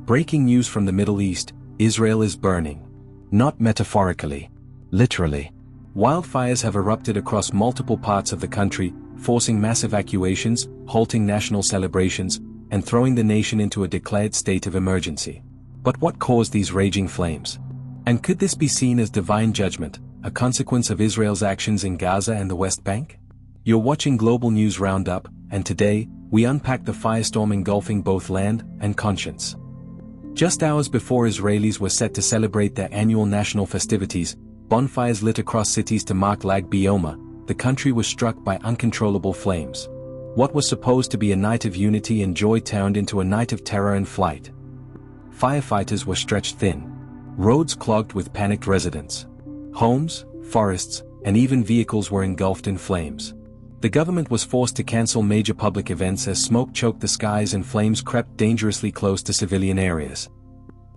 Breaking news from the Middle East: Israel is burning. Not metaphorically. Literally. Wildfires have erupted across multiple parts of the country, forcing mass evacuations, halting national celebrations, and throwing the nation into a declared state of emergency. But what caused these raging flames? And could this be seen as divine judgment, a consequence of Israel's actions in Gaza and the West Bank? You're watching Global News Roundup, and today, we unpack the firestorm engulfing both land and conscience. Just hours before Israelis were set to celebrate their annual national festivities, bonfires lit across cities to mark Lag BaYom, the country was struck by uncontrollable flames. What was supposed to be a night of unity and joy turned into a night of terror and flight. Firefighters were stretched thin. Roads clogged with panicked residents. Homes, forests, and even vehicles were engulfed in flames. The government was forced to cancel major public events as smoke choked the skies and flames crept dangerously close to civilian areas.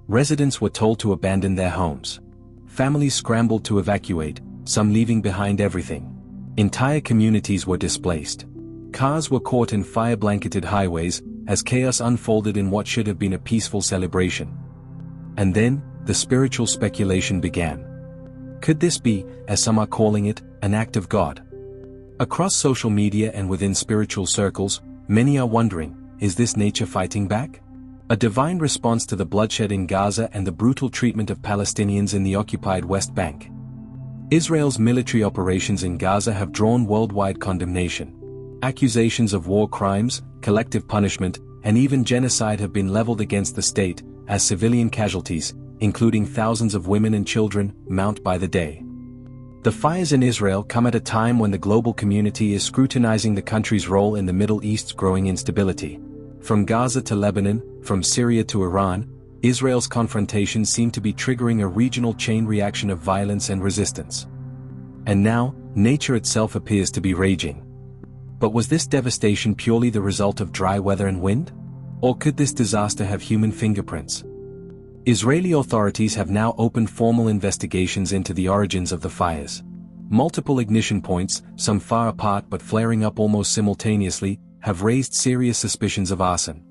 Residents were told to abandon their homes. Families scrambled to evacuate, some leaving behind everything. Entire communities were displaced. Cars were caught in fire-blanketed highways, as chaos unfolded in what should have been a peaceful celebration. And then, the spiritual speculation began. Could this be, as some are calling it, an act of God? Across social media and within spiritual circles, many are wondering, is this nature fighting back? A divine response to the bloodshed in Gaza and the brutal treatment of Palestinians in the occupied West Bank. Israel's military operations in Gaza have drawn worldwide condemnation. Accusations of war crimes, collective punishment, and even genocide have been leveled against the state, as civilian casualties, including thousands of women and children, mount by the day. The fires in Israel come at a time when the global community is scrutinizing the country's role in the Middle East's growing instability. From Gaza to Lebanon, from Syria to Iran, Israel's confrontations seem to be triggering a regional chain reaction of violence and resistance. And now, nature itself appears to be raging. But was this devastation purely the result of dry weather and wind? Or could this disaster have human fingerprints? Israeli authorities have now opened formal investigations into the origins of the fires. Multiple ignition points, some far apart but flaring up almost simultaneously, have raised serious suspicions of arson.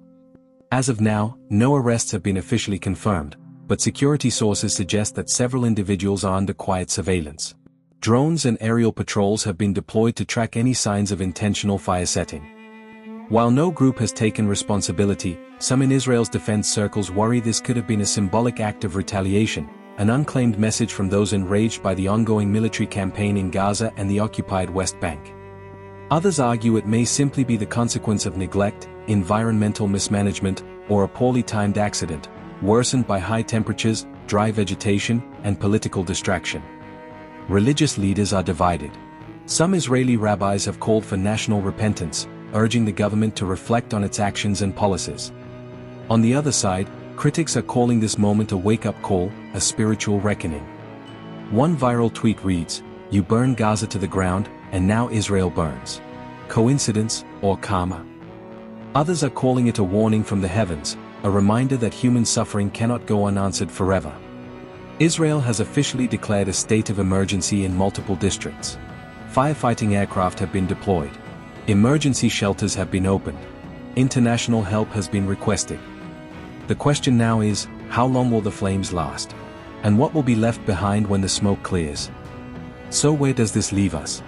As of now, no arrests have been officially confirmed, but security sources suggest that several individuals are under quiet surveillance. Drones and aerial patrols have been deployed to track any signs of intentional fire setting. While no group has taken responsibility, some in Israel's defense circles worry this could have been a symbolic act of retaliation, an unclaimed message from those enraged by the ongoing military campaign in Gaza and the occupied West Bank. Others argue it may simply be the consequence of neglect, environmental mismanagement, or a poorly timed accident, worsened by high temperatures, dry vegetation, and political distraction. Religious leaders are divided. Some Israeli rabbis have called for national repentance, urging the government to reflect on its actions and policies. On the other side, critics are calling this moment a wake-up call, a spiritual reckoning. One viral tweet reads, "You burn Gaza to the ground, and now Israel burns. Coincidence, or karma?" Others are calling it a warning from the heavens, a reminder that human suffering cannot go unanswered forever. Israel has officially declared a state of emergency in multiple districts. Firefighting aircraft have been deployed. Emergency shelters have been opened. International help has been requested. The question now is, how long will the flames last? And what will be left behind when the smoke clears? So where does this leave us?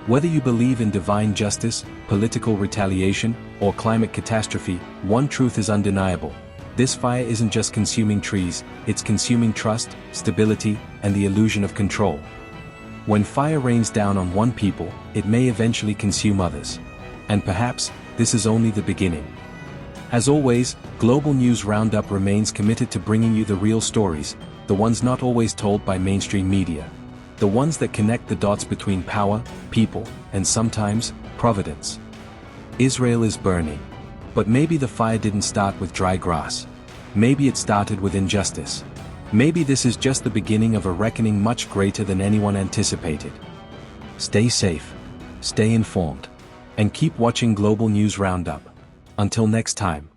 Whether you believe in divine justice, political retaliation, or climate catastrophe, one truth is undeniable. This fire isn't just consuming trees, it's consuming trust, stability, and the illusion of control. When fire rains down on one people, it may eventually consume others. And perhaps, this is only the beginning. As always, Global News Roundup remains committed to bringing you the real stories, the ones not always told by mainstream media. The ones that connect the dots between power, people, and sometimes, providence. Israel is burning. But maybe the fire didn't start with dry grass. Maybe it started with injustice. Maybe this is just the beginning of a reckoning much greater than anyone anticipated. Stay safe, stay informed, and keep watching Global News Roundup. Until next time.